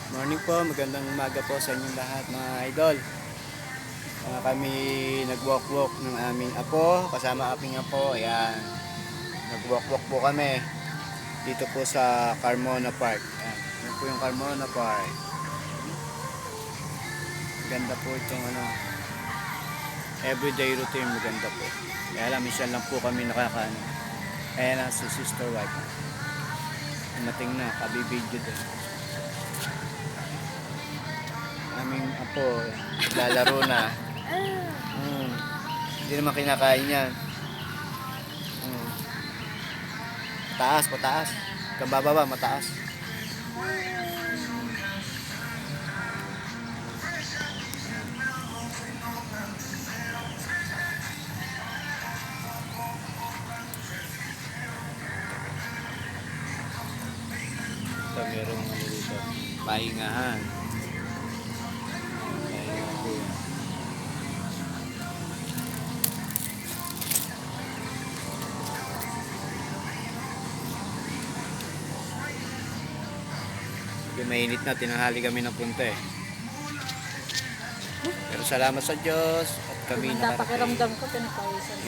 Morning po, magandang umaga po sa inyong lahat mga idol. Kami nag-walk-walk ng aming apo, kasama aming apo. Ayan, nag-walk-walk po kami dito po sa Carmona Park. Ayan, yan po yung Carmona Park. Ganda po itong everyday routine, maganda po. Kaya lang, minsan lang po kami nakakaano. Ayan na si Sister White. Dumating na, kabibidyo din. Aming apo, lalaro na. Hindi naman kinakain yan. Pataas, pataas. Kang bababa, mataas. Ito, merong dito. Pahingahan. Pahinga po yan. Mainit na, tinanghali kami ng punta eh. Pero salamat sa Diyos at kami Pakiramdam nakarating. ko, pinapawisan.